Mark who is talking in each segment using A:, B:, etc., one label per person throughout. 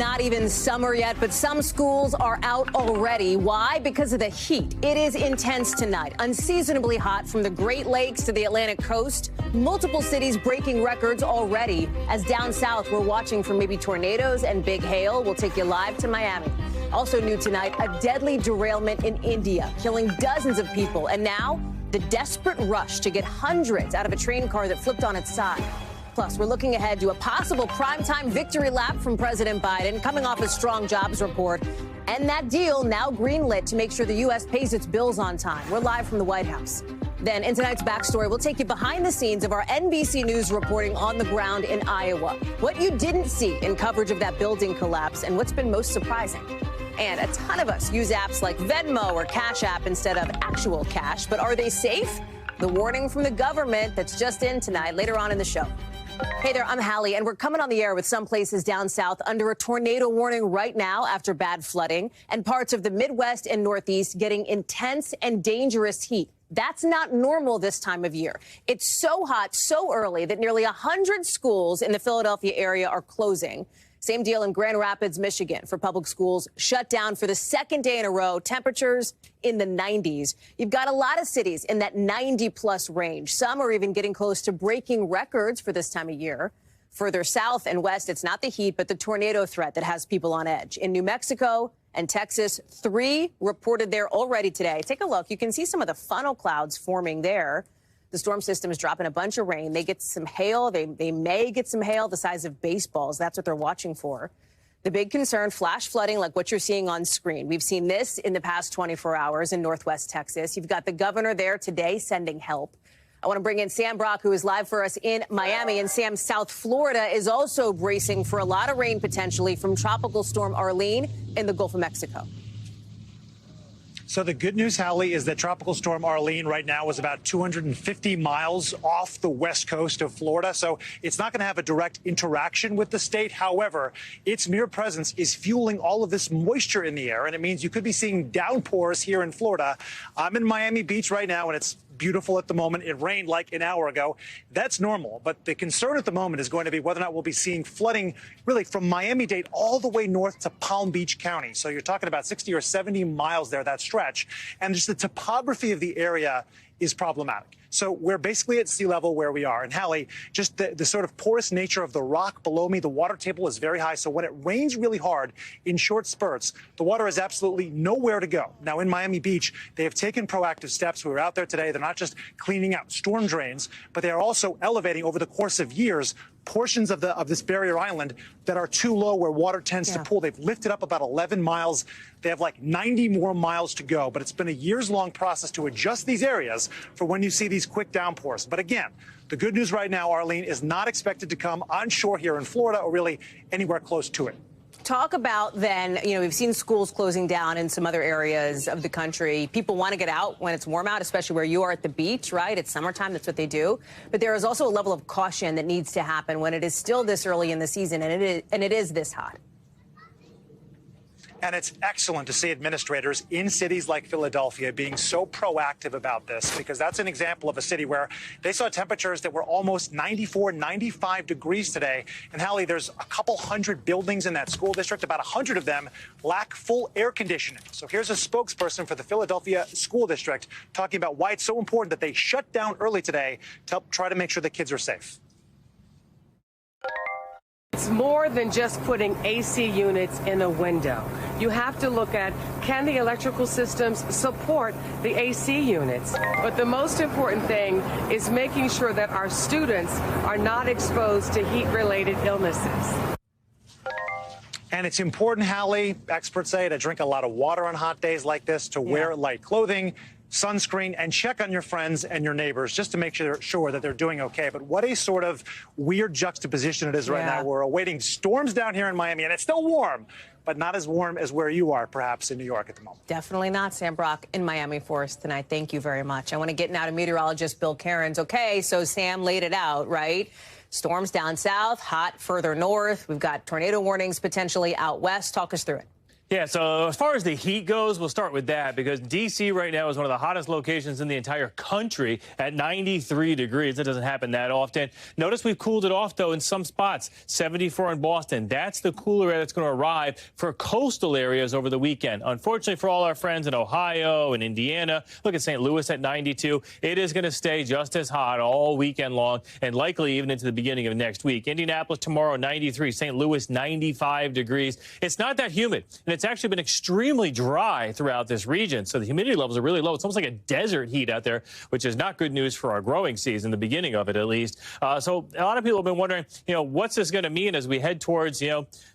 A: not even summer yet, but some schools are out already. Why? Because of the heat. It is intense tonight. Unseasonably hot from the Great Lakes to the Atlantic coast. Multiple cities breaking records already. As down south, we're watching for maybe tornadoes and big hail. We'll take you live to Miami. Also new tonight, a deadly derailment in India, killing dozens of people. And now, the desperate rush to get hundreds out of a train car that flipped on its side. Plus, we're looking ahead to a possible primetime victory lap from President Biden, coming off a strong jobs report. And that deal now greenlit to make sure the U.S. pays its bills on time. We're live from the White House. Then in tonight's Backstory, we'll take you behind the scenes of our NBC News reporting on the ground in Iowa. What you didn't see in coverage of that building collapse and what's been most surprising. And a ton of us use apps like Venmo or Cash App instead of actual cash. But are they safe? The warning from the government that's just in tonight, later on in the show. Hey there, I'm Hallie, and we're coming on the air with some places down south under a tornado warning right now after bad flooding, and parts of the Midwest and Northeast getting intense and dangerous heat. That's not normal this time of year. It's so hot so early that nearly 100 schools in the Philadelphia area are closing. Same deal in Grand Rapids, Michigan, for public schools shut down for the second day in a row. Temperatures in the 90s. You've got a lot of cities in that 90-plus range. Some are even getting close to breaking records for this time of year. Further south and west, it's not the heat, but the tornado threat that has people on edge. In New Mexico and Texas, 3 reported there already today. Take a look. You can see some of the funnel clouds forming there. The storm system is dropping a bunch of rain. They get some hail. They may get some hail the size of baseballs. That's what they're watching for. The big concern, flash flooding like what you're seeing on screen. We've seen this in the past 24 hours in Northwest Texas. You've got the governor there today sending help. I want to bring in Sam Brock, who is live for us in Miami. And Sam, South Florida is also bracing for a lot of rain potentially from Tropical Storm Arlene in the Gulf of Mexico.
B: So the good news, Hallie, is that Tropical Storm Arlene right now is about 250 miles off the west coast of Florida. So it's not going to have a direct interaction with the state. However, its mere presence is fueling all of this moisture in the air. And it means you could be seeing downpours here in Florida. I'm in Miami Beach right now, and it's beautiful at the moment. It rained like an hour ago. That's normal. But the concern at the moment is going to be whether or not we'll be seeing flooding really from Miami-Dade all the way north to Palm Beach County. So you're talking about 60 or 70 miles there, that stretch. And just the topography of the area is problematic. So we're basically at sea level where we are. And Hallie, just the sort of porous nature of the rock below me, the water table is very high. So when it rains really hard in short spurts, the water is absolutely nowhere to go. Now in Miami Beach, they have taken proactive steps. We were out there today. They're not just cleaning out storm drains, but they are also elevating over the course of years portions of this barrier island that are too low where water tends to pool. They've lifted up about 11 miles. They have like 90 more miles to go, but it's been a years-long process to adjust these areas for when you see these quick downpours. But again, the good news right now, Arlene, is not expected to come onshore here in Florida or really anywhere close to it.
A: Talk about then, we've seen schools closing down in some other areas of the country. People want to get out when it's warm out, especially where you are at the beach, right? It's summertime. That's what they do. But there is also a level of caution that needs to happen when it is still this early in the season and it is this hot.
B: And it's excellent to see administrators in cities like Philadelphia being so proactive about this, because that's an example of a city where they saw temperatures that were almost 94, 95 degrees today. And Hallie, there's a couple hundred buildings in that school district. About 100 of them lack full air conditioning. So here's a spokesperson for the Philadelphia School District talking about why it's so important that they shut down early today to help try to make sure the kids are safe.
C: It's more than just putting AC units in a window. You have to look at, can the electrical systems support the AC units? But the most important thing is making sure that our students are not exposed to heat-related illnesses.
B: And it's important, Hallie, experts say, to drink a lot of water on hot days like this, to wear light clothing, sunscreen, and check on your friends and your neighbors just to make sure that they're doing okay. But what a sort of weird juxtaposition it is right now. We're awaiting storms down here in Miami, and it's still warm, but not as warm as where you are, perhaps, in New York at the moment.
A: Definitely not. Sam Brock in Miami for us tonight. Thank you very much. I want to get now to meteorologist Bill Cairns. Okay, so Sam laid it out, right? Storms down south, hot further north. We've got tornado warnings potentially out west. Talk us through it.
D: Yeah, so as far as the heat goes, we'll start with that because D.C. right now is one of the hottest locations in the entire country at 93 degrees. It doesn't happen that often. Notice we've cooled it off, though, in some spots. 74 in Boston. That's the cooler air that's going to arrive for coastal areas over the weekend. Unfortunately for all our friends in Ohio and Indiana, look at St. Louis at 92. It is going to stay just as hot all weekend long and likely even into the beginning of next week. Indianapolis tomorrow, 93. St. Louis, 95 degrees. It's not that humid, and it's actually been extremely dry throughout this region, so the humidity levels are really low. It's almost like a desert heat out there, which is not good news for our growing season, the beginning of it at least. So a lot of people have been wondering, what's this going to mean as we head towards,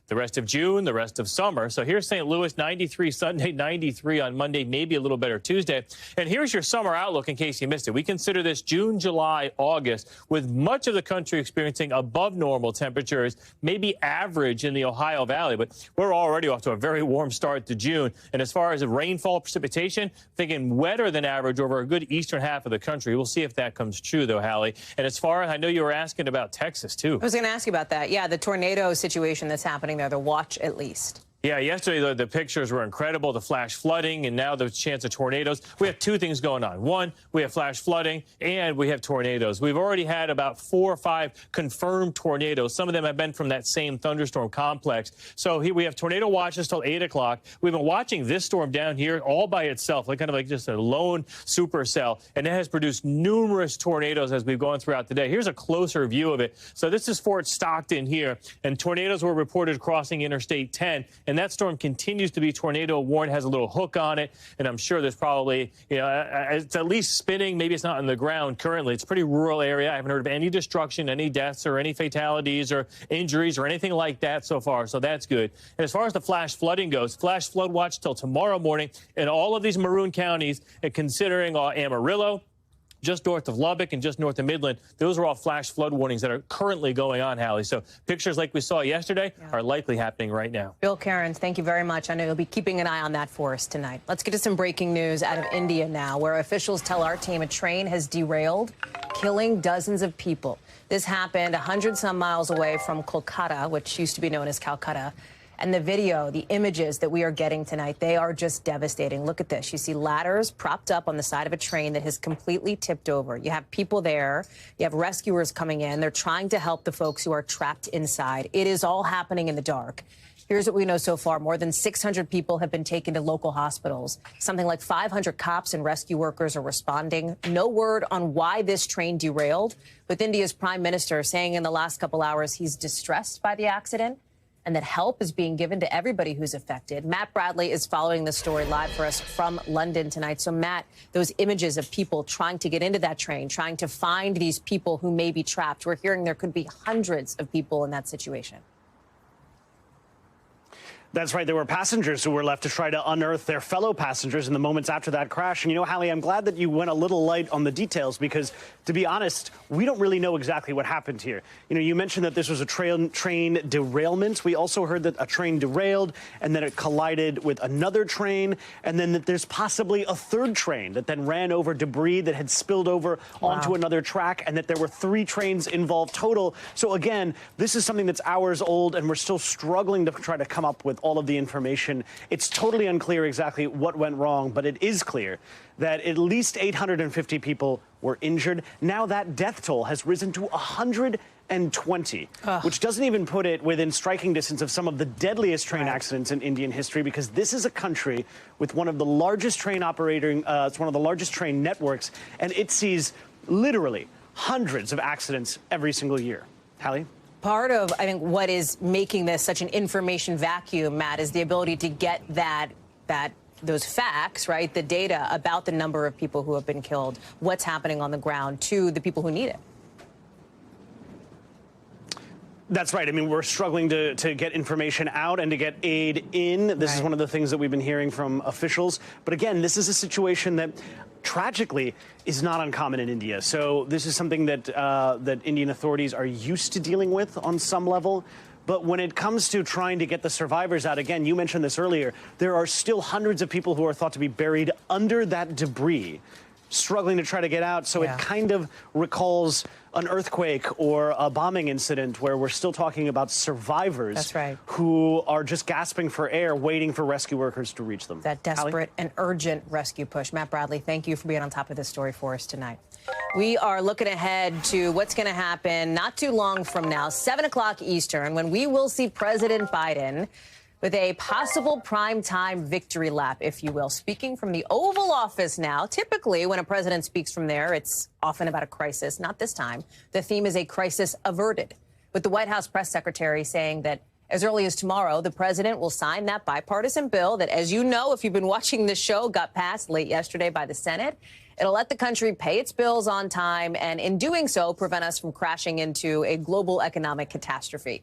D: the rest of June, the rest of summer. So here's St. Louis, 93 Sunday, 93 on Monday, maybe a little better Tuesday. And here's your summer outlook in case you missed it. We consider this June, July, August, with much of the country experiencing above normal temperatures, maybe average in the Ohio Valley. But we're already off to a very warm start to June. And as far as the rainfall precipitation, thinking wetter than average over a good eastern half of the country. We'll see if that comes true, though, Hallie. And as far as I know, you were asking about Texas, too.
A: I was going to ask you about that. Yeah, the tornado situation that's happening there, the watch at least.
D: Yeah, yesterday the pictures were incredible, the flash flooding, and now the chance of tornadoes. We have two things going on. One, we have flash flooding, and we have tornadoes. We've already had about 4 or 5 confirmed tornadoes. Some of them have been from that same thunderstorm complex. So here we have tornado watches till 8 o'clock. We've been watching this storm down here all by itself, kind of like just a lone supercell, and it has produced numerous tornadoes as we've gone throughout the day. Here's a closer view of it. So this is Fort Stockton here, and tornadoes were reported crossing Interstate 10, and that storm continues to be tornado warned, has a little hook on it, and I'm sure there's probably, it's at least spinning. Maybe it's not on the ground currently. It's a pretty rural area. I haven't heard of any destruction, any deaths, or any fatalities or injuries or anything like that so far, so that's good. And as far as the flash flooding goes, flash flood watch till tomorrow morning in all of these maroon counties, and considering Amarillo, just north of Lubbock and just north of Midland, those are all flash flood warnings that are currently going on, Hallie. So pictures like we saw yesterday are likely happening right now.
A: Bill Cairns, thank you very much. I know you'll be keeping an eye on that for us tonight. Let's get to some breaking news out of India now, where officials tell our team a train has derailed, killing dozens of people. This happened 100-some miles away from Kolkata, which used to be known as Calcutta. And the video, the images that we are getting tonight, they are just devastating. Look at this. You see ladders propped up on the side of a train that has completely tipped over. You have people there. You have rescuers coming in. They're trying to help the folks who are trapped inside. It is all happening in the dark. Here's what we know so far. More than 600 people have been taken to local hospitals. Something like 500 cops and rescue workers are responding. No word on why this train derailed, with India's prime minister saying in the last couple hours he's distressed by the accident and that help is being given to everybody who's affected. Matt Bradley is following the story live for us from London tonight. So, Matt, those images of people trying to get into that train, trying to find these people who may be trapped. We're hearing there could be hundreds of people in that situation.
E: That's right. There were passengers who were left to try to unearth their fellow passengers in the moments after that crash. And, Hallie, I'm glad that you went a little light on the details because, to be honest, we don't really know exactly what happened here. You mentioned that this was a train derailment. We also heard that a train derailed and that it collided with another train, and then that there's possibly a third train that then ran over debris that had spilled over onto another track, and that there were 3 trains involved total. So, again, this is something that's hours old, and we're still struggling to try to come up with all of the information. It's totally unclear exactly what went wrong, but it is clear that at least 850 people were injured. Now that death toll has risen to 120, which doesn't even put it within striking distance of some of the deadliest train accidents in Indian history, because this is a country with one of the largest train it's one of the largest train networks, and it sees literally hundreds of accidents every single year. Hallie?
A: Part of, I think, what is making this such an information vacuum, Matt, is the ability to get those facts, right, the data about the number of people who have been killed, what's happening on the ground, to the people who need it.
E: That's right. I mean, we're struggling to get information out and to get aid in. This is one of the things that we've been hearing from officials. But again, this is a situation that tragically is not uncommon in India. So this is something that that Indian authorities are used to dealing with on some level. But when it comes to trying to get the survivors out, again, you mentioned this earlier, there are still hundreds of people who are thought to be buried under that debris. struggling to try to get out. So it kind of recalls an earthquake or a bombing incident where we're still talking about survivors who are just gasping for air, waiting for rescue workers to reach them.
A: That desperate and urgent rescue push. Matt Bradley, thank you for being on top of this story for us tonight. We are looking ahead to what's going to happen not too long from now, 7 o'clock Eastern, when we will see President Biden with a possible primetime victory lap, if you will. Speaking from the Oval Office now, typically when a president speaks from there, it's often about a crisis. Not this time. The theme is a crisis averted, with the White House press secretary saying that as early as tomorrow, the president will sign that bipartisan bill that, as you know, if you've been watching this show, got passed late yesterday by the Senate. It'll let the country pay its bills on time and, in doing so, prevent us from crashing into a global economic catastrophe.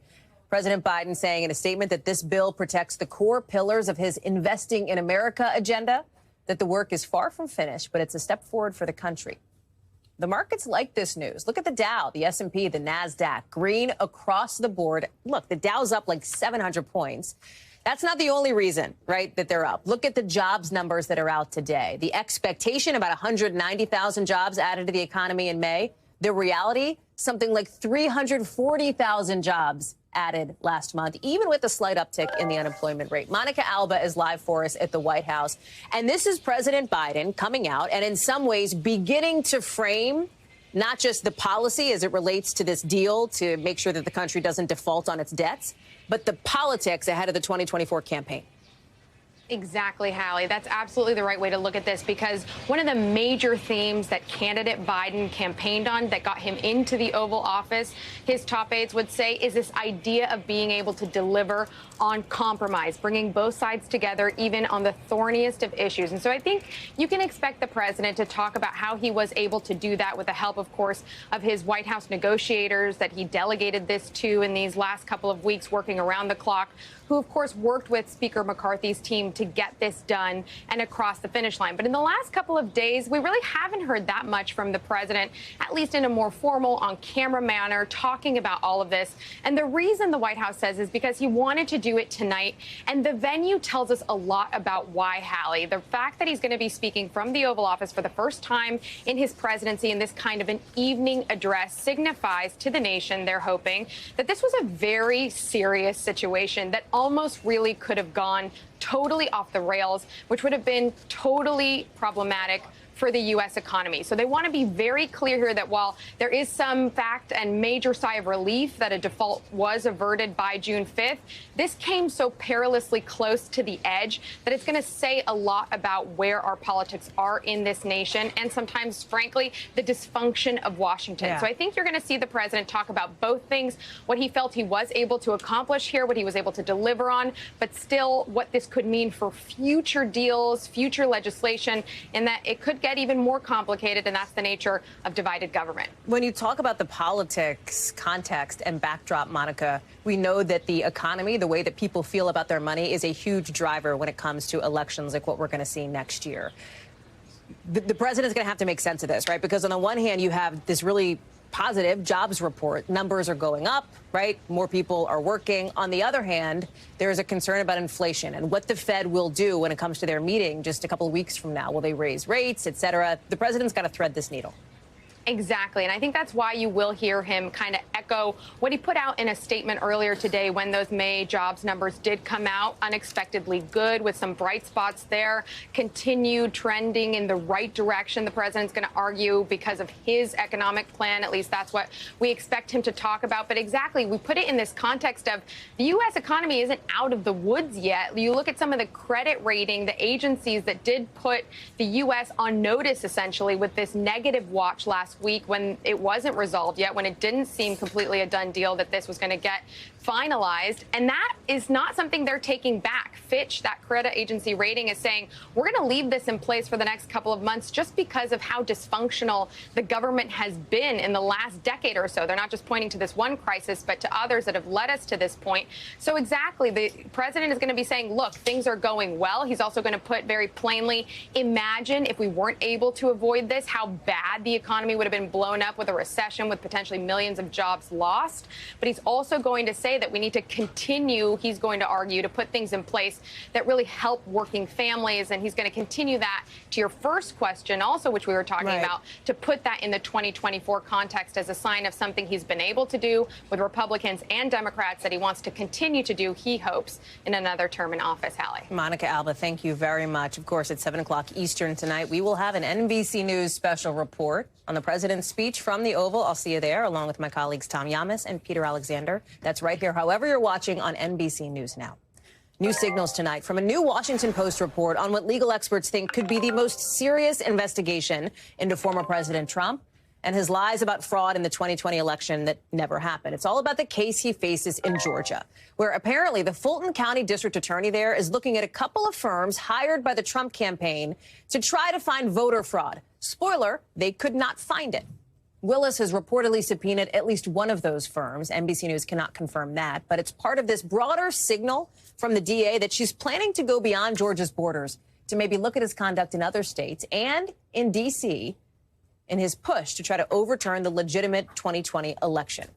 A: President Biden saying in a statement that this bill protects the core pillars of his Investing in America agenda, that the work is far from finished, but it's a step forward for the country. The markets like this news. Look at the Dow, the S&P, the NASDAQ, green across the board. Look, the Dow's up like 700 points. That's not the only reason, right, that they're up. Look at the jobs numbers that are out today. The expectation, about 190,000 jobs added to the economy in May. The reality, something like 340,000 jobs added last month, even with a slight uptick in the unemployment rate. Monica Alba is live for us at the White House. And this is President Biden coming out and in some ways beginning to frame not just the policy as it relates to this deal to make sure that the country doesn't default on its debts, but the politics ahead of the 2024 campaign.
F: Exactly, Hallie. That's absolutely the right way to look at this, because one of the major themes that candidate Biden campaigned on that got him into the Oval Office, his top aides would say, is this idea of being able to deliver on compromise, bringing both sides together, even on the thorniest of issues. And so I think you can expect the president to talk about how he was able to do that with the help, of course, of his White House negotiators that he delegated this to in these last couple of weeks, working around the clock, who, of course, worked with Speaker McCarthy's team to get this done and across the finish line. But in the last couple of days, we really haven't heard that much from the president, at least in a more formal, on-camera manner, talking about all of this. And the reason the White House says is because he wanted to do it tonight. And the venue tells us a lot about why, Hallie. The fact that he's going to be speaking from the Oval Office for the first time in his presidency in this kind of an evening address signifies to the nation, they're hoping, that this was a very serious situation that almost really could have gone totally off the rails, which would have been totally problematic for the U.S. economy. So they want to be very clear here that while there is some fact and major sigh of relief that a default was averted by June 5th, this came so perilously close to the edge that it's going to say a lot about where our politics are in this nation and sometimes, frankly, the dysfunction of Washington. Yeah. So I think you're going to see the president talk about both things, what he felt he was able to accomplish here, what he was able to deliver on, but still what this could mean for future deals, future legislation, and that it could get even more complicated, and that's the nature of divided government.
A: When you talk about the politics, context, and backdrop, Monica, we know that the economy, the way that people feel about their money, is a huge driver when it comes to elections like what we're going to see next year. The president's going to have to make sense of this, right? Because on the one hand, you have this really positive jobs report. Numbers are going up, right? More people are working. On the other hand, there is a concern about inflation and what the Fed will do when it comes to their meeting just a couple of weeks from now. Will they raise rates, et cetera? The president's got to thread this needle.
F: Exactly. And I think that's why you will hear him kind of echo what he put out in a statement earlier today when those May jobs numbers did come out. Unexpectedly good, with some bright spots there, continued trending in the right direction. The president's going to argue because of his economic plan. At least that's what we expect him to talk about. But exactly, we put it in this context of the U.S. economy isn't out of the woods yet. You look at some of the credit rating, the agencies that did put the U.S. on notice, essentially, with this negative watch last week when it wasn't resolved yet, when it didn't seem completely a done deal that this was going to get finalized. And that is not something they're taking back. Fitch, that credit agency rating, is saying we're going to leave this in place for the next couple of months just because of how dysfunctional the government has been in the last decade or so. They're not just pointing to this one crisis, but to others that have led us to this point. So exactly, the president is going to be saying, look, things are going well. He's also going to put very plainly, imagine if we weren't able to avoid this, how bad the economy would would have been blown up with a recession with potentially millions of jobs lost. But he's also going to say that we need to continue, he's going to argue, to put things in place that really help working families. And he's going to continue that to your first question also, which we were talking about, to put that in the 2024 context as a sign of something he's been able to do with Republicans and Democrats that he wants to continue to do, he hopes, in another term in office. Hallie.
A: Monica Alba, thank you very much. Of course, at 7 o'clock Eastern tonight, we will have an NBC News special report on the president's speech from the Oval. I'll see you there, along with my colleagues Tom Yamas and Peter Alexander. That's right here, however you're watching on NBC News Now. New signals tonight from a new Washington Post report on what legal experts think could be the most serious investigation into former President Trump and his lies about fraud in the 2020 election that never happened. It's all about the case he faces in Georgia, where apparently the Fulton County District Attorney there is looking at a couple of firms hired by the Trump campaign to try to find voter fraud. Spoiler, they could not find it. Willis has reportedly subpoenaed at least one of those firms. NBC News cannot confirm that, but it's part of this broader signal from the DA that she's planning to go beyond Georgia's borders to maybe look at his conduct in other states and in D.C. in his push to try to overturn the legitimate 2020 election.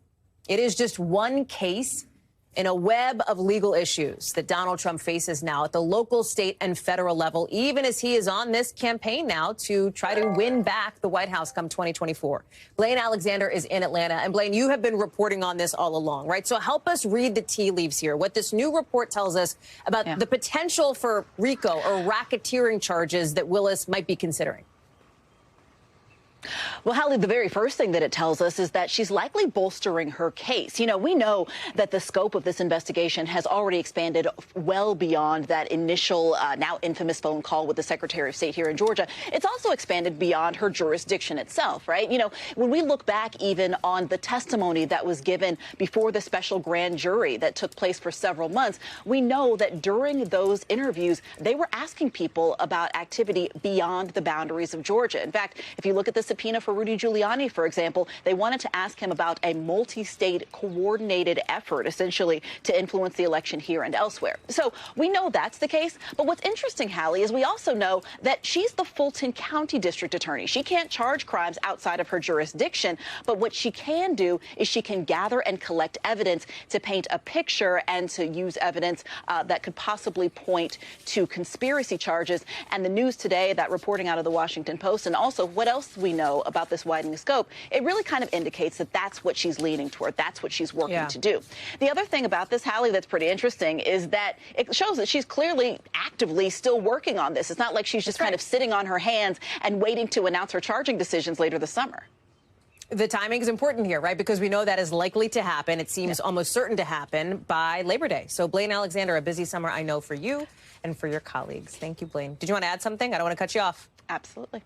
A: It is just one case in a web of legal issues that Donald Trump faces now at the local, state, and federal level, even as he is on this campaign now to try to win back the White House come 2024. Blaine Alexander is in Atlanta. And Blaine, you have been reporting on this all along, right? So help us read the tea leaves here, what this new report tells us about the potential for RICO or racketeering charges that Willis might be considering.
G: Well, Hallie, the very first thing that it tells us is that she's likely bolstering her case. You know, we know that the scope of this investigation has already expanded well beyond that initial, now infamous phone call with the Secretary of State here in Georgia. It's also expanded beyond her jurisdiction itself, right? You know, when we look back even on the testimony that was given before the special grand jury that took place for several months, we know that during those interviews, they were asking people about activity beyond the boundaries of Georgia. In fact, if you look at the subpoena for Rudy Giuliani, for example, they wanted to ask him about a multi-state coordinated effort, essentially, to influence the election here and elsewhere. So we know that's the case. But what's interesting, Hallie, is we also know that she's the Fulton County District Attorney. She can't charge crimes outside of her jurisdiction. But what she can do is she can gather and collect evidence to paint a picture and to use evidence that could possibly point to conspiracy charges. And the news today, that reporting out of the Washington Post, and also what else we know about this widening scope, it really kind of indicates that that's what she's leaning toward. That's what she's working to do. The other thing about this, Hallie, that's pretty interesting is that it shows that she's clearly actively still working on this. It's not like she's just kind of sitting on her hands and waiting to announce her charging decisions later this summer.
A: The timing is important here, right? Because we know that is likely to happen. It seems almost certain to happen by Labor Day. So, Blaine Alexander, a busy summer, I know, for you and for your colleagues. Thank you, Blaine. Did you want to add something? I don't want to cut you off.
G: Absolutely.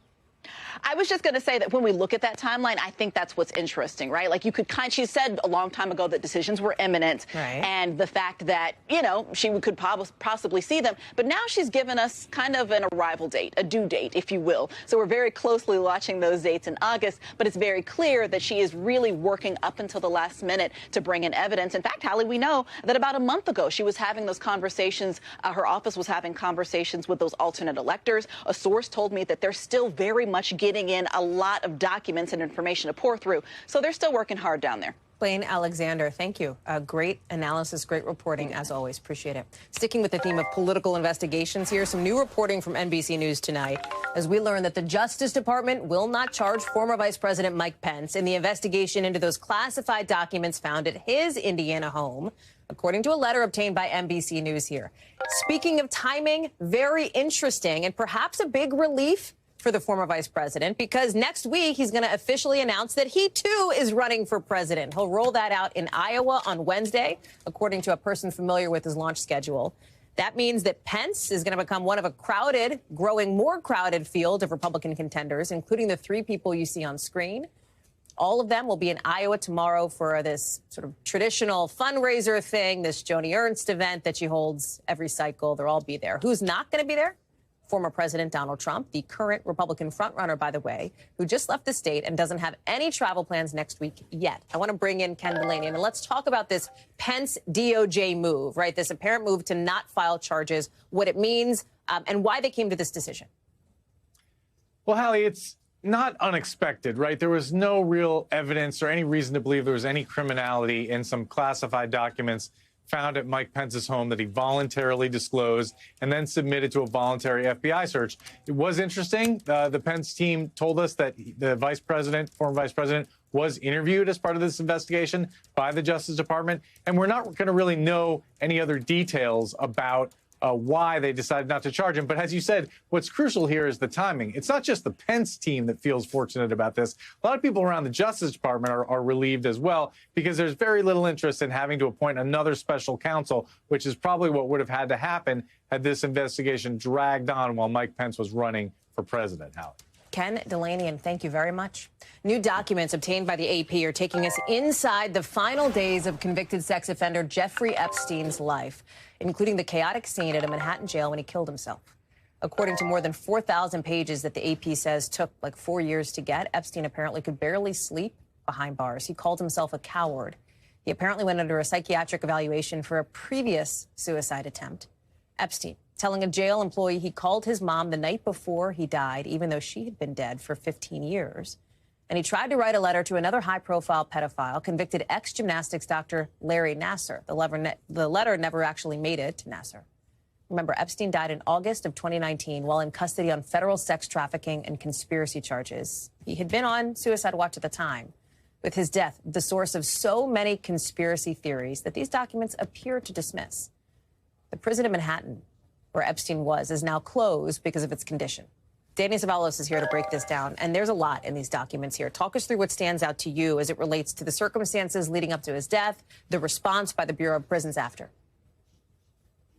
G: I was just going to say that when we look at that timeline, I think that's what's interesting, right? Like, you could she said a long time ago that decisions were imminent, and the fact that, you know, she could possibly see them. But now she's given us kind of an arrival date, a due date, if you will. So we're very closely watching those dates in August. But it's very clear that she is really working up until the last minute to bring in evidence. In fact, Hallie, we know that about a month ago, she was having those conversations. Her office was having conversations with those alternate electors. A source told me that they're still very much getting in a lot of documents and information to pour through. So they're still working hard down there.
A: Blaine Alexander, thank you. Great analysis, great reporting, as always. Appreciate it. Sticking with the theme of political investigations here, some new reporting from NBC News tonight as we learn that the Justice Department will not charge former Vice President Mike Pence in the investigation into those classified documents found at his Indiana home, according to a letter obtained by NBC News here. Speaking of timing, very interesting and perhaps a big relief for the former vice president, because next week he's going to officially announce that he, too, is running for president. He'll roll that out in Iowa on Wednesday, according to a person familiar with his launch schedule. That means that Pence is going to become one of a crowded, growing more crowded field of Republican contenders, including the three people you see on screen. All of them will be in Iowa tomorrow for this sort of traditional fundraiser thing, this Joni Ernst event that she holds every cycle. They'll all be there. Who's not going to be there? Former President Donald Trump, the current Republican frontrunner, by the way, who just left the state and doesn't have any travel plans next week yet. I want to bring in Ken Delaney, and let's talk about this Pence DOJ move, right? This apparent move to not file charges, what it means, and why they came to this decision.
H: Well, Hallie, it's not unexpected, right? There was no real evidence or any reason to believe there was any criminality in some classified documents found at Mike Pence's home that he voluntarily disclosed and then submitted to a voluntary FBI search. It was interesting. The Pence team told us that the former vice president, was interviewed as part of this investigation by the Justice Department. And we're not going to really know any other details about why they decided not to charge him. But as you said, what's crucial here is the timing. It's not just the Pence team that feels fortunate about this. A lot of people around the Justice Department are relieved as well, because there's very little interest in having to appoint another special counsel, which is probably what would have had to happen had this investigation dragged on while Mike Pence was running for president. Hallie.
A: Ken, Delaney, and thank you very much. New documents obtained by the AP are taking us inside the final days of convicted sex offender Jeffrey Epstein's life, including the chaotic scene at a Manhattan jail when he killed himself. According to more than 4,000 pages that the AP says took like 4 years to get, Epstein apparently could barely sleep behind bars. He called himself a coward. He apparently went under a psychiatric evaluation for a previous suicide attempt. Epstein telling a jail employee he called his mom the night before he died, even though she had been dead for 15 years. And he tried to write a letter to another high-profile pedophile, convicted ex-gymnastics doctor Larry Nassar. The letter never actually made it to Nassar. Remember, Epstein died in August of 2019 while in custody on federal sex trafficking and conspiracy charges. He had been on suicide watch at the time. With his death, the source of so many conspiracy theories that these documents appear to dismiss. The prison in Manhattan, where Epstein was, is now closed because of its condition. Danny Savalos is here to break this down, and there's a lot in these documents here. Talk us through what stands out to you as it relates to the circumstances leading up to his death, the response by the Bureau of Prisons after.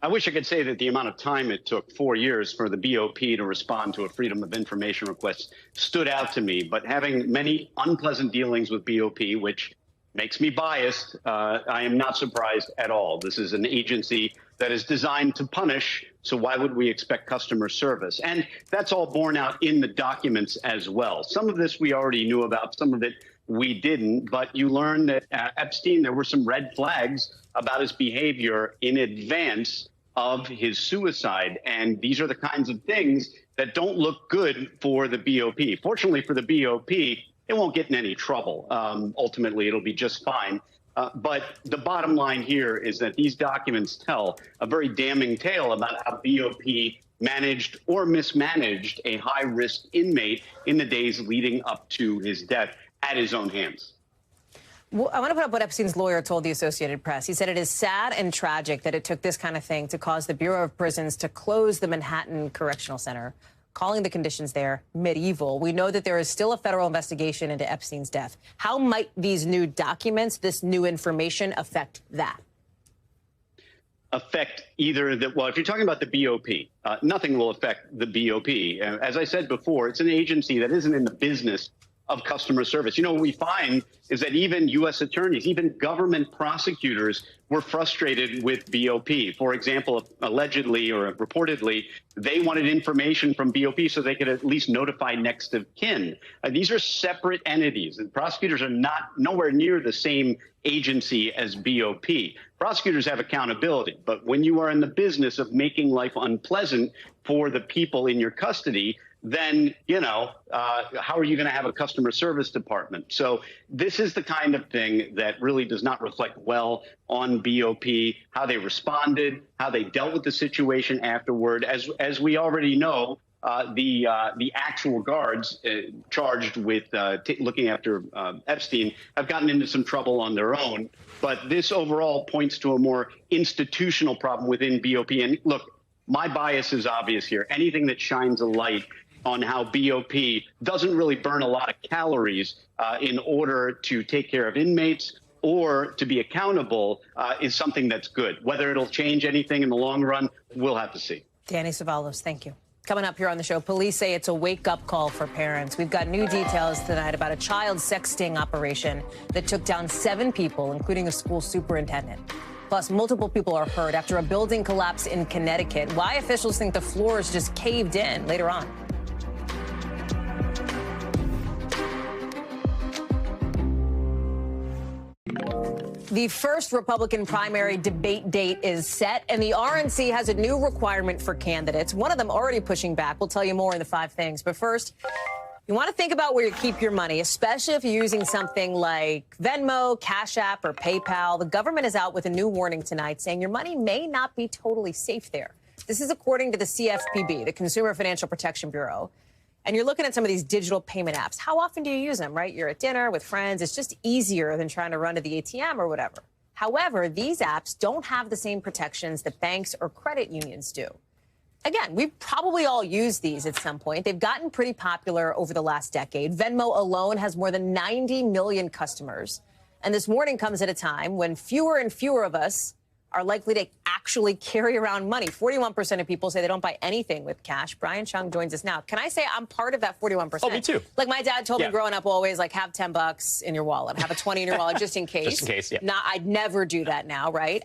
I: I wish I could say that the amount of time it took, 4 years, for the BOP to respond to a Freedom of Information request stood out to me. But having many unpleasant dealings with BOP, which makes me biased, I am not surprised at all. This is an agency that is designed to punish, so why would we expect customer service? And that's all borne out in the documents as well. Some of this we already knew about, some of it we didn't, but you learn that Epstein, there were some red flags about his behavior in advance of his suicide. And these are the kinds of things that don't look good for the BOP. Fortunately for the BOP, it won't get in any trouble. Ultimately, it'll be just fine. But the bottom line here is that these documents tell a very damning tale about how BOP managed or mismanaged a high-risk inmate in the days leading up to his death at his own hands.
A: Well, I want to put up what Epstein's lawyer told the Associated Press. He said it is sad and tragic that it took this kind of thing to cause the Bureau of Prisons to close the Manhattan Correctional Center, calling the conditions there medieval. We know that there is still a federal investigation into Epstein's death. How might these new documents, this new information, affect that?
I: Affect either the, well, if you're talking about the BOP, nothing will affect the BOP. As I said before, it's an agency that isn't in the business of customer service. You know, what we find is that even U.S. attorneys, even government prosecutors were frustrated with BOP. For example, allegedly or reportedly, they wanted information from BOP so they could at least notify next of kin. These are separate entities, and prosecutors are nowhere near the same agency as BOP. Prosecutors have accountability, but when you are in the business of making life unpleasant for the people in your custody, then, you know, how are you going to have a customer service department? So this is the kind of thing that really does not reflect well on BOP, how they responded, how they dealt with the situation afterward. As we already know, the actual guards charged with looking after Epstein have gotten into some trouble on their own. But this overall points to a more institutional problem within BOP. And look, my bias is obvious here. Anything that shines a light on how BOP doesn't really burn a lot of calories in order to take care of inmates or to be accountable is something that's good. Whether it'll change anything in the long run, we'll have to see.
A: Danny Savalos, thank you. Coming up here on the show, police say it's a wake-up call for parents. We've got new details tonight about a child sex sting operation that took down 7 people, including a school superintendent. Plus, multiple people are hurt after a building collapse in Connecticut. Why officials think the floors just caved in later on. The first Republican primary debate date is set, and the RNC has a new requirement for candidates. One of them already pushing back. We'll tell you more in the 5 things. But first, You want to think about where you keep your money, especially if you're using something like Venmo, Cash App, or PayPal. The government is out with a new warning tonight saying your money may not be totally safe there. This is according to the CFPB, the Consumer Financial Protection Bureau. And you're looking at some of these digital payment apps. How often do you use them, right? You're at dinner with friends. It's just easier than trying to run to the ATM or whatever. However, these apps don't have the same protections that banks or credit unions do. Again, we've probably all used these at some point. They've gotten pretty popular over the last decade. Venmo alone has more than 90 million customers. And this warning comes at a time when fewer and fewer of us are likely to actually carry around money. 41% of people say they don't buy anything with cash. Brian Chung joins us now. Can I say I'm part of that 41%?
J: Oh, me too.
A: Like my dad told me growing up always, like, have $10 in your wallet, have a 20 in your wallet just in case.
J: Just in case, yeah.
A: I'd never do that now, right?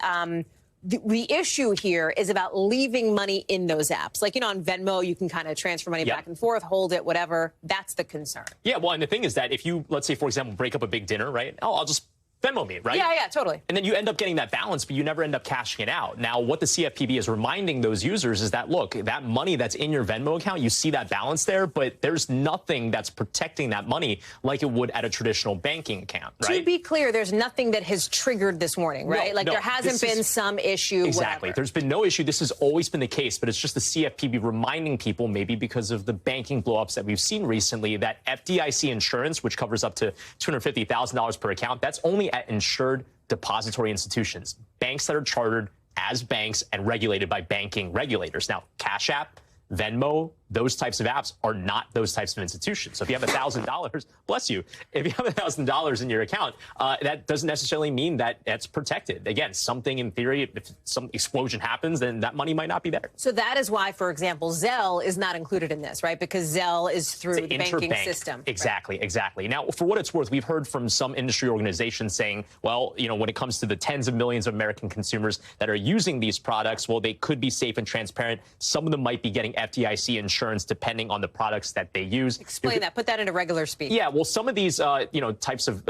A: The issue here is about leaving money in those apps. Like, on Venmo, you can kind of transfer money back and forth, hold it, whatever. That's the concern.
J: Yeah, well, and the thing is that if you, let's say, for example, break up a big dinner, right? Oh, I'll just Venmo me, right?
A: Yeah, totally.
J: And then you end up getting that balance, but you never end up cashing it out. Now, what the CFPB is reminding those users is that, look, that money that's in your Venmo account, you see that balance there, but there's nothing that's protecting that money like it would at a traditional banking account, right?
A: To be clear, there's nothing that has triggered this warning, right?
J: No,
A: there hasn't been some issue,
J: Exactly.
A: whatever.
J: There's been no issue. This has always been the case, but it's just the CFPB reminding people, maybe because of the banking blowups that we've seen recently, that FDIC insurance, which covers up to $250,000 per account, that's only at insured depository institutions, banks that are chartered as banks and regulated by banking regulators. Now, Cash App, Venmo, those types of apps are not those types of institutions. So if you have $1,000, bless you, if you have $1,000 in your account, that doesn't necessarily mean that that's protected. Again, something in theory, if some explosion happens, then that money might not be there.
A: So that is why, for example, Zelle is not included in this, right? Because Zelle is through the banking system.
J: Exactly, exactly. Now, for what it's worth, we've heard from some industry organizations saying, well, when it comes to the tens of millions of American consumers that are using these products, well, they could be safe and transparent. Some of them might be getting FDIC insurance depending on the products that they use.
A: Explain that. Put that into regular speak.
J: Yeah, well, some of these, types of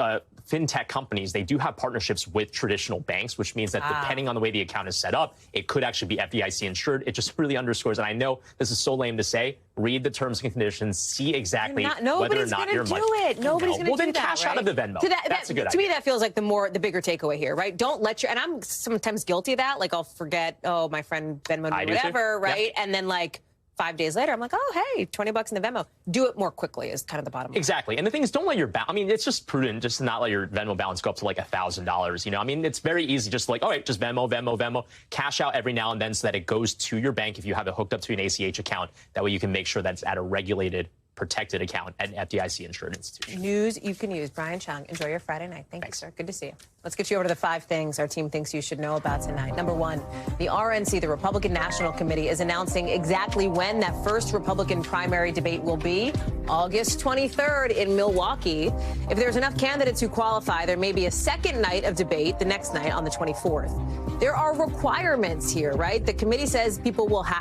J: fintech companies, they do have partnerships with traditional banks, which means that depending on the way the account is set up, it could actually be FDIC insured. It just really underscores, and I know this is so lame to say, read the terms and conditions, see exactly whether or not your money.
A: Nobody's going to do it. Nobody's going to do that.
J: Well, then cash out of the Venmo. That's a good idea.
A: To me, that feels like the bigger takeaway here, right? Don't let and I'm sometimes guilty of that. Like, I'll forget, my friend Venmo me whatever, right? Yep. And then, 5 days later, I'm like, oh, hey, $20 in the Venmo. Do it more quickly is kind of the bottom line.
J: Exactly. And the thing is, don't let your it's just prudent just to not let your Venmo balance go up to $1,000. It's very easy just all right, just Venmo, cash out every now and then so that it goes to your bank if you have it hooked up to an ACH account. That way you can make sure that it's at a regulated, protected account at an FDIC insured institution.
A: News you can use. Brian Chung, enjoy your Friday night. Thanks, you, sir. Good to see you. Let's get you over to the 5 things our team thinks you should know about tonight. Number 1, the RNC, the Republican National Committee, is announcing exactly when that first Republican primary debate will be. August 23rd in Milwaukee. If there's enough candidates who qualify, there may be a second night of debate the next night on the 24th. There are requirements here, right? The committee says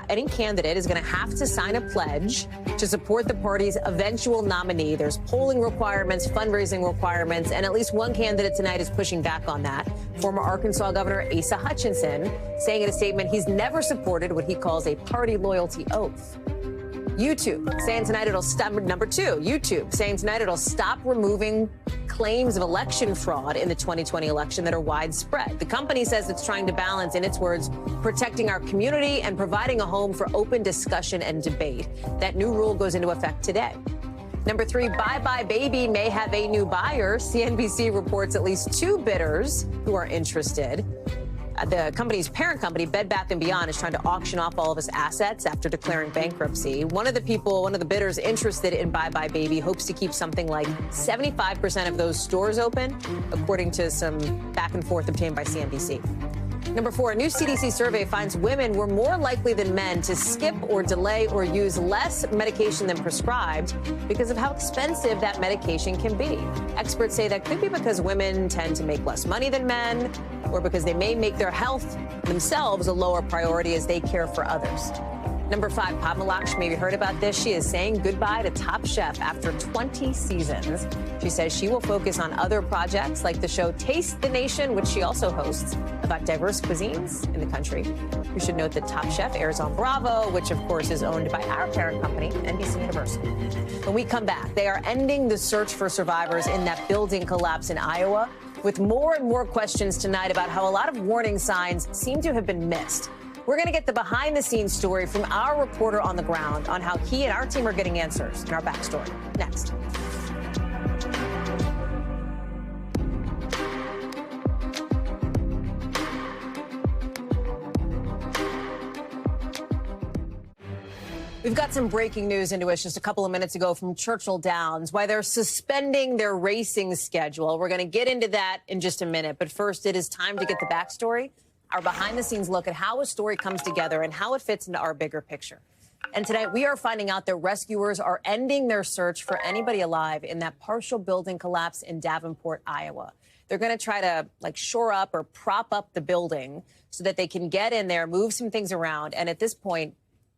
A: any candidate is going to have to sign a pledge to support the party's eventual nominee. There's polling requirements, fundraising requirements, and at least one candidate tonight is pushing back on that. Former Arkansas Governor Asa Hutchinson saying in a statement he's never supported what he calls a party loyalty oath. YouTube saying tonight it'll stop. Number 2, YouTube saying tonight it'll stop removing claims of election fraud in the 2020 election that are widespread. The company says it's trying to balance, in its words, protecting our community and providing a home for open discussion and debate. That new rule goes into effect today. Number 3, Bye Bye Baby may have a new buyer. CNBC reports at least 2 bidders who are interested. The company's parent company, Bed Bath & Beyond, is trying to auction off all of its assets after declaring bankruptcy. One of the bidders interested in Bye Bye Baby hopes to keep something like 75% of those stores open, according to some back and forth obtained by CNBC. Number 4, a new CDC survey finds women were more likely than men to skip or delay or use less medication than prescribed because of how expensive that medication can be. Experts say that could be because women tend to make less money than men, or because they may make their health themselves a lower priority as they care for others. Number 5, Padma Lakshmi, maybe heard about this. She is saying goodbye to Top Chef after 20 seasons. She says she will focus on other projects like the show Taste the Nation, which she also hosts, about diverse cuisines in the country. We should note that Top Chef airs on Bravo, which of course is owned by our parent company, NBC Universal. When we come back, they are ending the search for survivors in that building collapse in Iowa, with more and more questions tonight about how a lot of warning signs seem to have been missed. We're going to get the behind-the-scenes story from our reporter on the ground on how he and our team are getting answers in our backstory. Next. We've got some breaking news into us just a couple of minutes ago from Churchill Downs, why they're suspending their racing schedule. We're going to get into that in just a minute. But first, it is time to get the backstory, our behind-the-scenes look at how a story comes together and how it fits into our bigger picture. And tonight, we are finding out that rescuers are ending their search for anybody alive in that partial building collapse in Davenport, Iowa. They're going to try to, shore up or prop up the building so that they can get in there, move some things around. And at this point,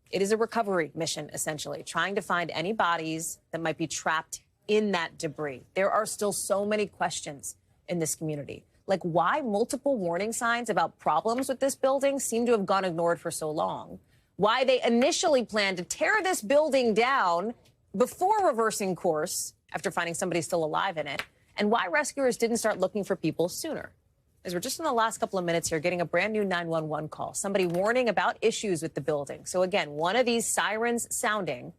A: it is a recovery mission, essentially, trying to find any bodies that might be trapped in that debris. There are still so many questions in this community. Like why multiple warning signs about problems with this building seem to have gone ignored for so long. Why they initially planned to tear this building down before reversing course after finding somebody still alive in it. And why rescuers didn't start looking for people sooner. As we're just in the last couple of minutes here getting a brand new 911 call, somebody warning about issues with the building. So again, one of these sirens sounding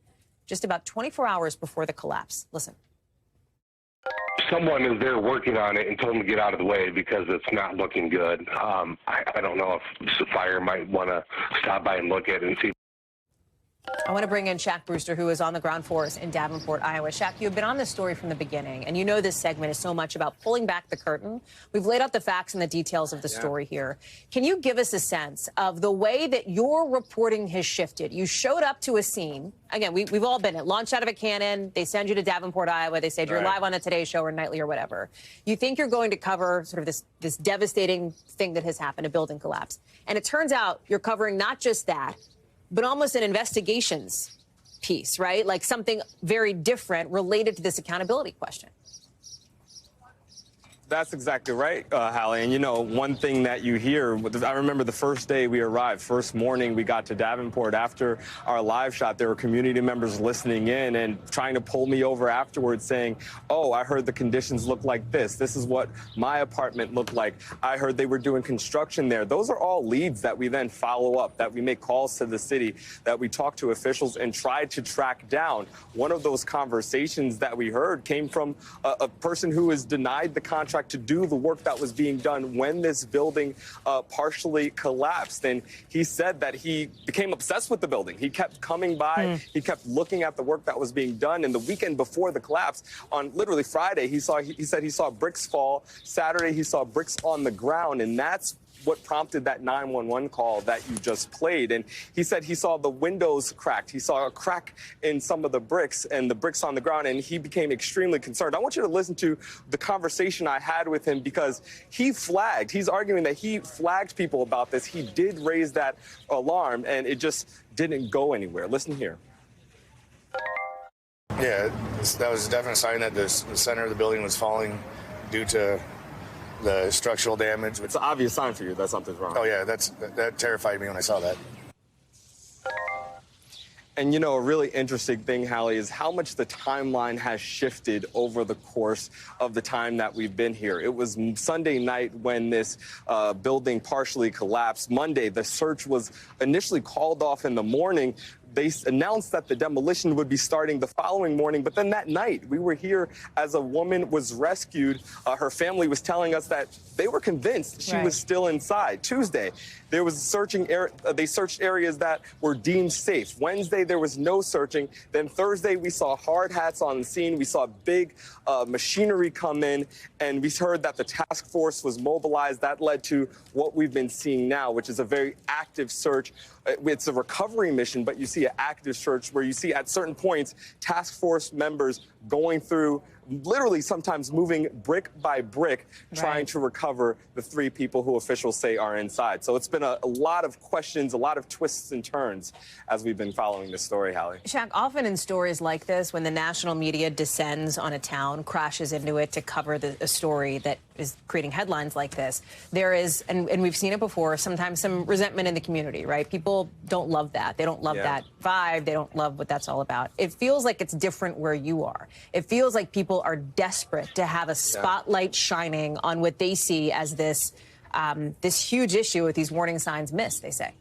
A: just about 24 hours before the collapse. Listen.
K: Someone is there working on it and told them to get out of the way because it's not looking good. I don't know if the fire might want to stop by and look at it and see.
A: I want to bring in Shaq Brewster, who is on the ground for us in Davenport, Iowa. Shaq, you've been on this story from the beginning, and you know this segment is so much about pulling back the curtain. We've laid out the facts and the details of the story here. Can you give us a sense of the way that your reporting has shifted? You showed up to a scene. Again, we've all been it. Launched out of a cannon. They send you to Davenport, Iowa. They say you're live on the Today Show or Nightly or whatever. You think you're going to cover sort of this devastating thing that has happened, a building collapse. And it turns out you're covering not just that, but almost an investigations piece, right? Like something very different related to this accountability question.
L: That's exactly right, Hallie. And, you know, one thing that you hear, I remember the first day we arrived, first morning we got to Davenport after our live shot, there were community members listening in and trying to pull me over afterwards saying, oh, I heard the conditions look like this. This is what my apartment looked like. I heard they were doing construction there. Those are all leads that we then follow up, that we make calls to the city, that we talk to officials and try to track down. One of those conversations that we heard came from a person who was denied the contract to do the work that was being done when this building partially collapsed. And he said that he became obsessed with the building. He kept coming by. He kept looking at the work that was being done. And the weekend before the collapse, on literally Friday, he said he saw bricks fall. Saturday, he saw bricks on the ground. And that's what prompted that 911 call that you just played. And he said he saw the windows cracked. He saw a crack in some of the bricks and the bricks on the ground, and he became extremely concerned. I want you to listen to the conversation I had with him because he's arguing that he flagged people about this. He did raise that alarm, and it just didn't go anywhere. Listen here.
M: Yeah, that was a definite sign that the center of the building was falling due to the structural damage.
L: It's an obvious sign for you that something's wrong.
M: Oh, yeah, that terrified me when I saw that.
L: And, you know, a really interesting thing, Hallie, is how much the timeline has shifted over the course of the time that we've been here. It was Sunday night when this building partially collapsed. Monday, the search was initially called off in the morning. They announced that the demolition would be starting the following morning, but then that night we were here as a woman was rescued. Her family was telling us that they were convinced she was still inside. Tuesday, there was they searched areas that were deemed safe. Wednesday, there was no searching. Then Thursday, we saw hard hats on the scene. We saw big machinery come in, and we heard that the task force was mobilized. That led to what we've been seeing now, which is a very active search. It's a recovery mission, but you see an active search where you see at certain points task force members going through literally sometimes moving brick by brick, trying to recover the 3 people who officials say are inside. So it's been a lot of questions, a lot of twists and turns as we've been following this story, Hallie.
A: Shaq, often in stories like this, when the national media descends on a town, crashes into it to cover a story that is creating headlines like this, there is, and we've seen it before, sometimes some resentment in the community, right? People don't love that. They don't love that vibe. They don't love what that's all about. It feels like it's different where you are. It feels like people are desperate to have a spotlight shining on what they see as this this huge issue with these warning signs missed, they say.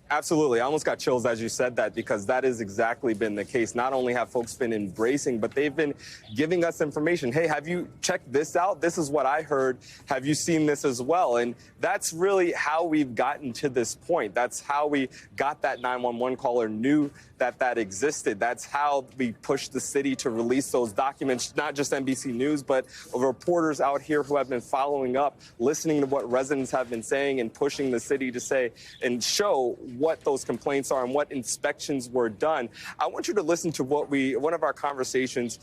L: Absolutely. I almost got chills as you said that, because that has exactly been the case. Not only have folks been embracing, but they've been giving us information. Hey, have you checked this out? This is what I heard. Have you seen this as well? And that's really how we've gotten to this point. That's how we got that 911 caller, knew that that existed. That's how we pushed the city to release those documents, not just NBC News, but reporters out here who have been following up, listening to what residents have been saying and pushing the city to say and show what those complaints are and what inspections were done. I want you to listen to one of our conversations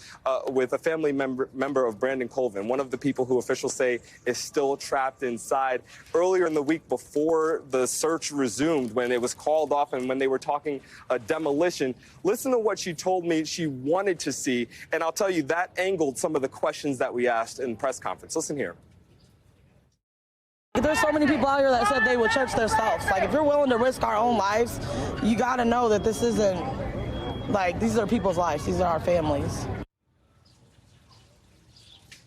L: with a family member of Brandon Colvin, one of the people who officials say is still trapped inside. Earlier in the week before the search resumed, when it was called off and when they were talking demolition, listen to what she told me she wanted to see. And I'll tell you, that angled some of the questions that we asked in the press conference. Listen here.
N: There's so many people out here that said they would church themselves. Like, if you're willing to risk our own lives, you got to know that this isn't, like, these are people's lives. These are our families.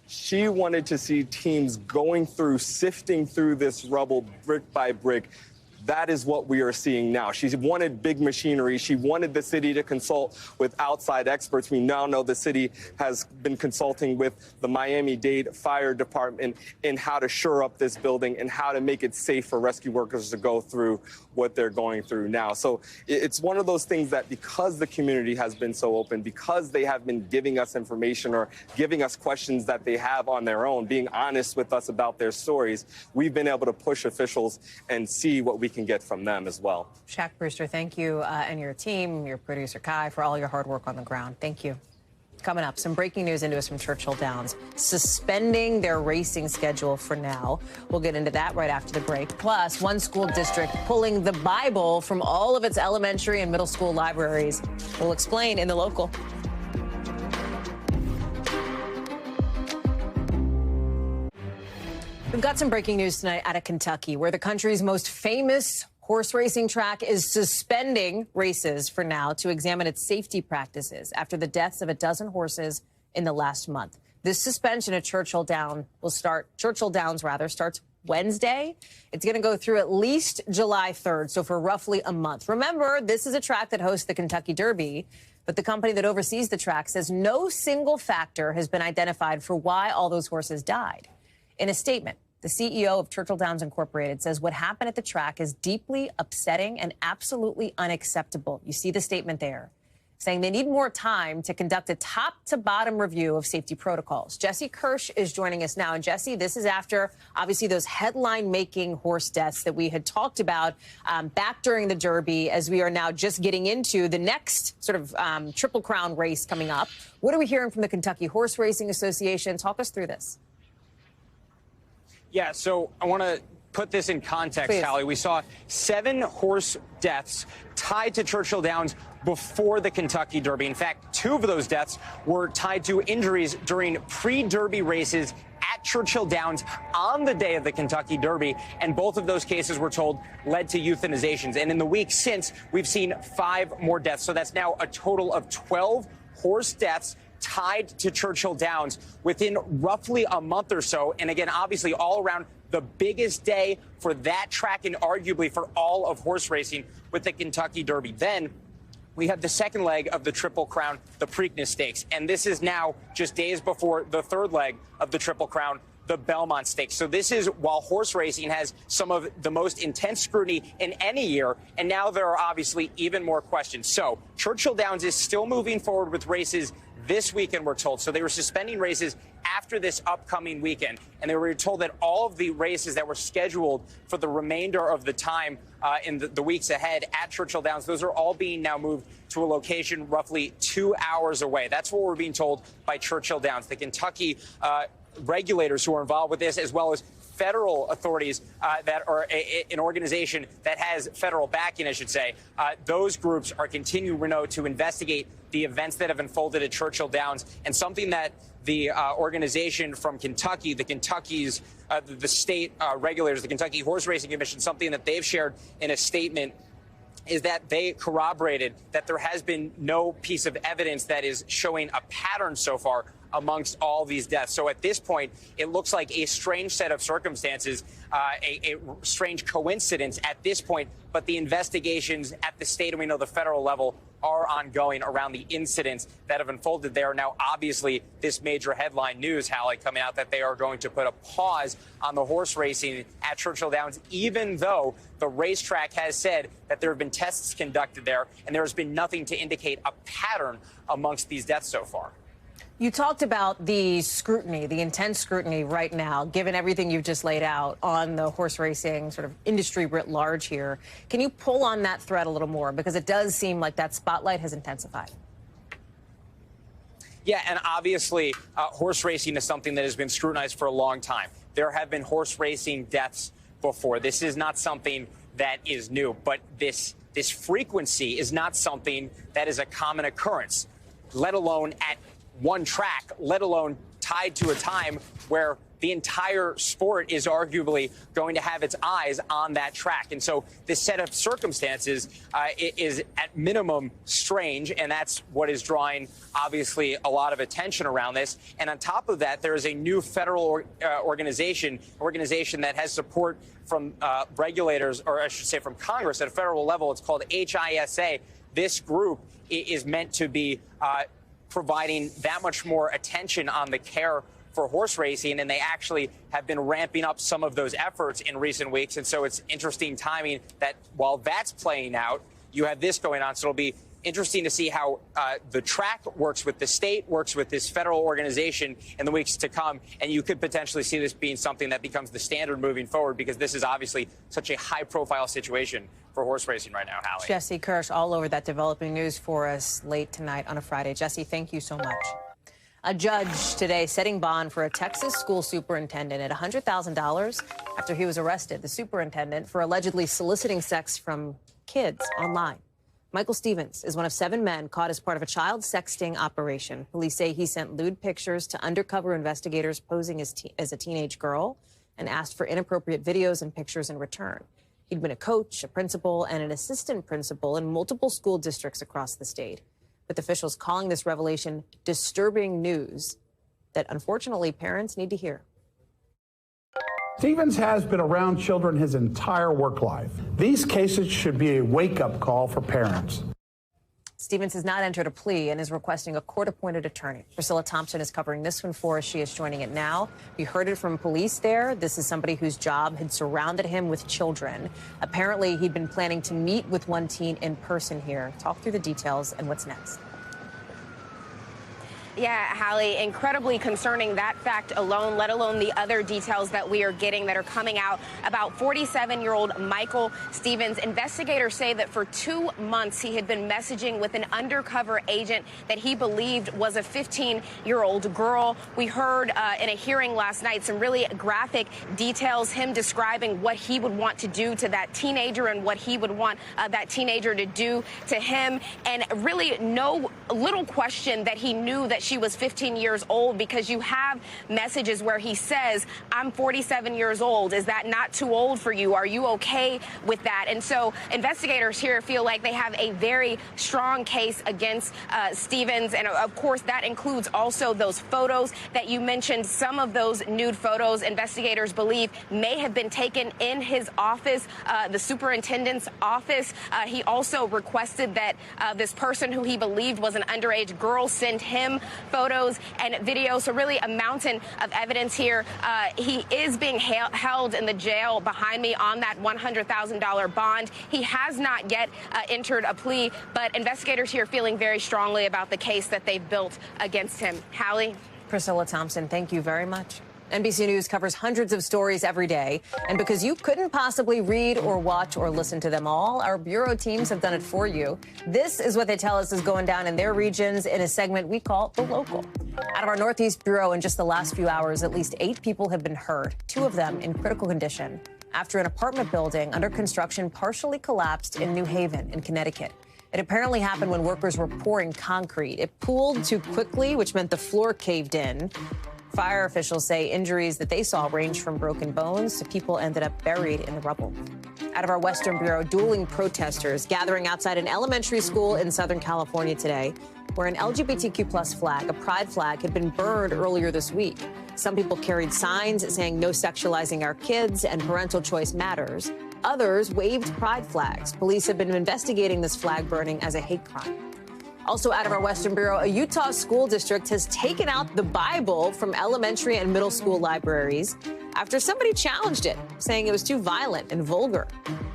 L: She wanted to see teams going through, sifting through this rubble brick by brick. That is what we are seeing now. She wanted big machinery. She wanted the city to consult with outside experts. We now know the city has been consulting with the Miami-Dade Fire Department in how to shore up this building and how to make it safe for rescue workers to go through what they're going through now. So it's one of those things that, because the community has been so open, because they have been giving us information or giving us questions that they have on their own, being honest with us about their stories, we've been able to push officials and see what we can get from them as well.
A: Shaq Brewster, thank you, and your team, your producer Kai, for all your hard work on the ground. Thank you. Coming up, some breaking news into us from Churchill Downs, suspending their racing schedule for now. We'll get into that right after the break. Plus, one school district pulling the Bible from all of its elementary and middle school libraries. We'll explain in the local. We've got some breaking news tonight out of Kentucky, where the country's most famous horse racing track is suspending races for now to examine its safety practices after the deaths of a dozen horses in the last month. This suspension at Churchill Downs starts Wednesday. It's going to go through at least July 3rd, so for roughly a month. Remember, this is a track that hosts the Kentucky Derby, but the company that oversees the track says no single factor has been identified for why all those horses died. In a statement, the CEO of Churchill Downs Incorporated says what happened at the track is deeply upsetting and absolutely unacceptable. You see the statement there, saying they need more time to conduct a top-to-bottom review of safety protocols. Jesse Kirsch is joining us now. And, Jesse, this is after, obviously, those headline-making horse deaths that we had talked about back during the Derby, as we are now just getting into the next sort of Triple Crown race coming up. What are we hearing from the Kentucky Horse Racing Association? Talk us through this.
O: Yeah, so I want to put this in context, Hallie. We saw 7 horse deaths tied to Churchill Downs before the Kentucky Derby. In fact, 2 of those deaths were tied to injuries during pre-Derby races at Churchill Downs on the day of the Kentucky Derby, and both of those cases, we're told, led to euthanizations. And in the week since, we've seen 5 more deaths. So that's now a total of 12 horse deaths tied to Churchill Downs within roughly a month or so. And again, obviously all around the biggest day for that track and arguably for all of horse racing with the Kentucky Derby. Then we have the second leg of the Triple Crown, the Preakness Stakes. And this is now just days before the third leg of the Triple Crown, the Belmont Stakes. So this is while horse racing has some of the most intense scrutiny in any year, and now there are obviously even more questions. So Churchill Downs is still moving forward with races this weekend, we're told. So they were suspending races after this upcoming weekend, and they were told that all of the races that were scheduled for the remainder of the time in the weeks ahead at Churchill Downs, those are all being now moved to a location roughly 2 hours away. That's what we're being told by Churchill Downs. The Kentucky regulators who are involved with this, as well as federal authorities that are an organization that has federal backing, I should say, those groups are continuing, Renaud, to investigate the events that have unfolded at Churchill Downs, and something that the organization from Kentucky, the state regulators, the Kentucky Horse Racing Commission, something that they've shared in a statement is that they corroborated that there has been no piece of evidence that is showing a pattern so far amongst all these deaths. So at this point, it looks like a strange set of circumstances, a strange coincidence at this point. But the investigations at the state and we know the federal level are ongoing around the incidents that have unfolded there. Now, obviously, this major headline news, Hallie, coming out that they are going to put a pause on the horse racing at Churchill Downs, even though the racetrack has said that there have been tests conducted there and there has been nothing to indicate a pattern amongst these deaths so far.
A: You talked about the scrutiny, the intense scrutiny right now, given everything you've just laid out on the horse racing sort of industry writ large here. Can you pull on that thread a little more? Because it does seem like that spotlight has intensified.
O: Yeah, and obviously, horse racing is something that has been scrutinized for a long time. There have been horse racing deaths before. This is not something that is new, but this frequency is not something that is a common occurrence, let alone at one track, let alone tied to a time where the entire sport is arguably going to have its eyes on that track. And so this set of circumstances is at minimum strange, and that's what is drawing, obviously, a lot of attention around this. And on top of that, there is a new federal organization that has support from regulators, or I should say from Congress at a federal level. It's called HISA. This group is meant to be providing that much more attention on the care for horse racing, and they actually have been ramping up some of those efforts in recent weeks. And so it's interesting timing that while that's playing out, you have this going on. So it'll be interesting to see how the track works with the state, works with this federal organization in the weeks to come. And you could potentially see this being something that becomes the standard moving forward, because this is obviously such a high-profile situation for horse racing right now, Hallie.
A: Jesse Kirsch, all over that developing news for us late tonight on a Friday. Jesse, thank you so much. A judge today setting bond for a Texas school superintendent at $100,000 after he was arrested, the superintendent, for allegedly soliciting sex from kids online. Michael Stevens is one of 7 men caught as part of a child sexting operation. Police say he sent lewd pictures to undercover investigators posing as a teenage girl and asked for inappropriate videos and pictures in return. He'd been a coach, a principal, and an assistant principal in multiple school districts across the state, with officials calling this revelation disturbing news that, unfortunately, parents need to hear.
P: Stevens has been around children his entire work life. These cases should be a wake-up call for parents.
A: Stevens has not entered a plea and is requesting a court-appointed attorney. Priscilla Thompson is covering this one for us. She is joining it now. We heard it from police there. This is somebody whose job had surrounded him with children. Apparently, he'd been planning to meet with one teen in person here. Talk through the details and what's next.
Q: Yeah, Hallie, incredibly concerning, that fact alone, let alone the other details that we are getting that are coming out about 47-year-old Michael Stevens. Investigators say that for 2 months he had been messaging with an undercover agent that he believed was a 15-year-old girl. We heard in a hearing last night some really graphic details, him describing what he would want to do to that teenager and what he would want that teenager to do to him. And really little question that he knew that she was 15 years old, because you have messages where he says, I'm 47 years old. Is that not too old for you? Are you okay with that? And so investigators here feel like they have a very strong case against Stevens. And of course, that includes also those photos that you mentioned. Some of those nude photos, investigators believe, may have been taken in his office, the superintendent's office. He also requested that this person who he believed was an underage girl send him photos and video. So really a mountain of evidence here. He is being held in the jail behind me on that $100,000 bond. He has not yet entered a plea, but investigators here feeling very strongly about the case that they've built against him. Hallie?
A: Priscilla Thompson, thank you very much. NBC News covers hundreds of stories every day, and because you couldn't possibly read or watch or listen to them all, our bureau teams have done it for you. This is what they tell us is going down in their regions in a segment we call The Local. Out of our Northeast Bureau, in just the last few hours, at least 8 people have been hurt, 2 of them in critical condition, after an apartment building under construction partially collapsed in New Haven in Connecticut. It apparently happened when workers were pouring concrete. It pooled too quickly, which meant the floor caved in. Fire officials say injuries that they saw range from broken bones to people ended up buried in the rubble. Out of our Western Bureau, dueling protesters gathering outside an elementary school in Southern California today, where an LGBTQ+ flag, a pride flag, had been burned earlier this week. Some people carried signs saying no sexualizing our kids and parental choice matters. Others waved pride flags. Police have been investigating this flag burning as a hate crime. Also out of our Western Bureau, a Utah school district has taken out the Bible from elementary and middle school libraries after somebody challenged it, saying it was too violent and vulgar.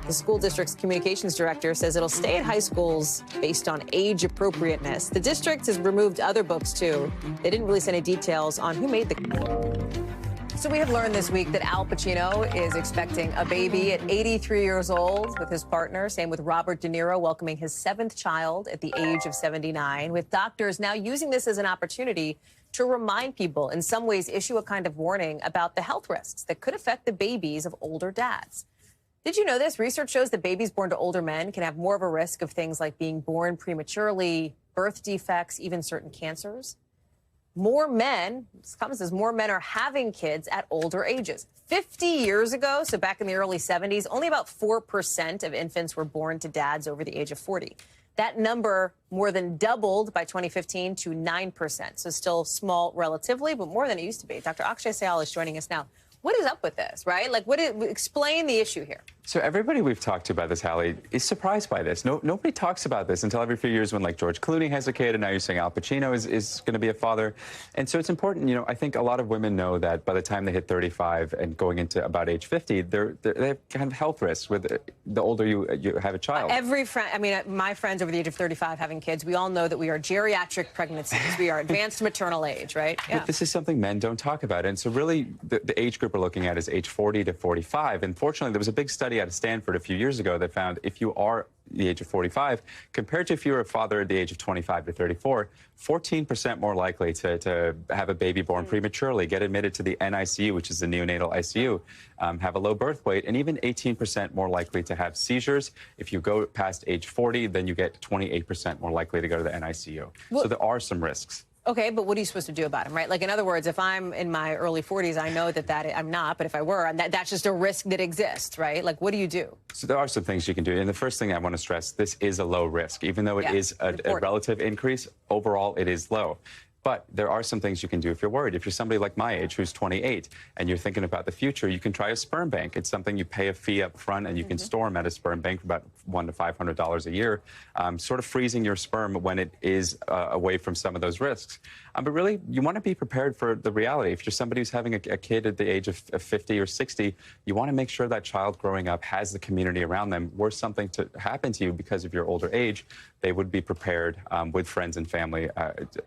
A: The school district's communications director says it'll stay at high schools based on age appropriateness. The district has removed other books, too. They didn't release any details on who made the... So we have learned this week that Al Pacino is expecting a baby at 83 years old with his partner. Same with Robert De Niro, welcoming his 7th child at the age of 79, with doctors now using this as an opportunity to remind people, in some ways issue a kind of warning about the health risks that could affect the babies of older dads. Did you know this? Research shows that babies born to older men can have more of a risk of things like being born prematurely, birth defects, even certain cancers. More men, this comes as more men are having kids at older ages. 50 years ago, so back in the early 70s, only about 4% of infants were born to dads over the age of 40. That number more than doubled by 2015 to 9%. So still small relatively, but more than it used to be. Dr. Akshay Syal is joining us now. What is up with this, right? Like, explain the issue here.
R: So everybody we've talked to about this, Hallie, is surprised by this. Nobody talks about this until every few years when, like, George Clooney has a kid, and now you're saying Al Pacino is going to be a father. And so it's important, you know, I think a lot of women know that by the time they hit 35 and going into about age 50, they have kind of health risks with the older you have a child.
A: Every friend, I mean, my friends over the age of 35 having kids, we all know that we are geriatric pregnancies. We are advanced maternal age, right? Yeah.
R: But this is something men don't talk about. And so really the age group we're looking at is age 40 to 45. And fortunately, there was a big study out of Stanford a few years ago that found if you are the age of 45, compared to if you were a father at the age of 25 to 34, 14% more likely to have a baby born prematurely, get admitted to the NICU, which is the neonatal ICU, have a low birth weight, and even 18% more likely to have seizures. If you go past age 40, then you get 28% more likely to go to the NICU. So there are some risks.
A: Okay, but what are you supposed to do about them, right? Like, in other words, if I'm in my early 40s, I know that I'm not, but if I were, that's just a risk that exists, right? Like, what do you do?
R: So there are some things you can do. And the first thing I want to stress, this is a low risk. Even though it is a relative increase, overall it is low. But there are some things you can do if you're worried. If you're somebody like my age who's 28 and you're thinking about the future, you can try a sperm bank. It's something you pay a fee up front and you can store them at a sperm bank for about $100 to $500 a year, sort of freezing your sperm when it is away from some of those risks. But really, you want to be prepared for the reality. If you're somebody who's having a kid at the age of 50 or 60, you want to make sure that child growing up has the community around them. Were something to happen to you because of your older age, they would be prepared with friends and family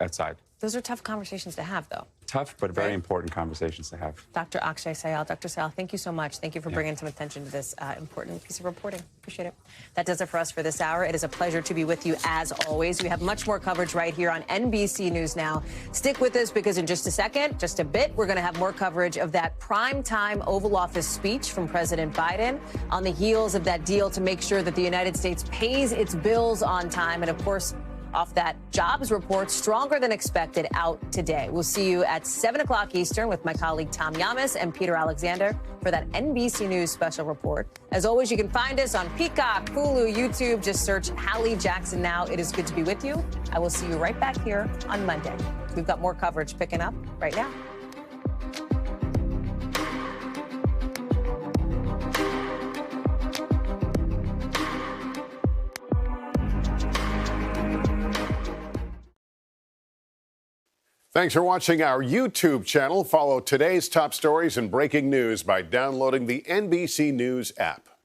R: outside.
A: Those are tough conversations to have, though.
R: Tough, but very important conversations to have.
A: Dr. Akshay Syal. Dr. Syal, thank you so much. Thank you for bringing some attention to this important piece of reporting. Appreciate it. That does it for us for this hour. It is a pleasure to be with you, as always. We have much more coverage right here on NBC News Now. Stick with us, because in just a second, just a bit, we're going to have more coverage of that primetime Oval Office speech from President Biden on the heels of that deal to make sure that the United States pays its bills on time. And, of course, off that jobs report, stronger than expected, out today. We'll see you at 7 o'clock Eastern with my colleague Tom Yamas and Peter Alexander for that NBC News special report. As always, you can find us on Peacock, Hulu, YouTube. Just search Hallie Jackson Now. It is good to be with you. I will see you right back here on Monday. We've got more coverage picking up right now.
S: Thanks for watching our YouTube channel. Follow today's top stories and breaking news by downloading the NBC News app.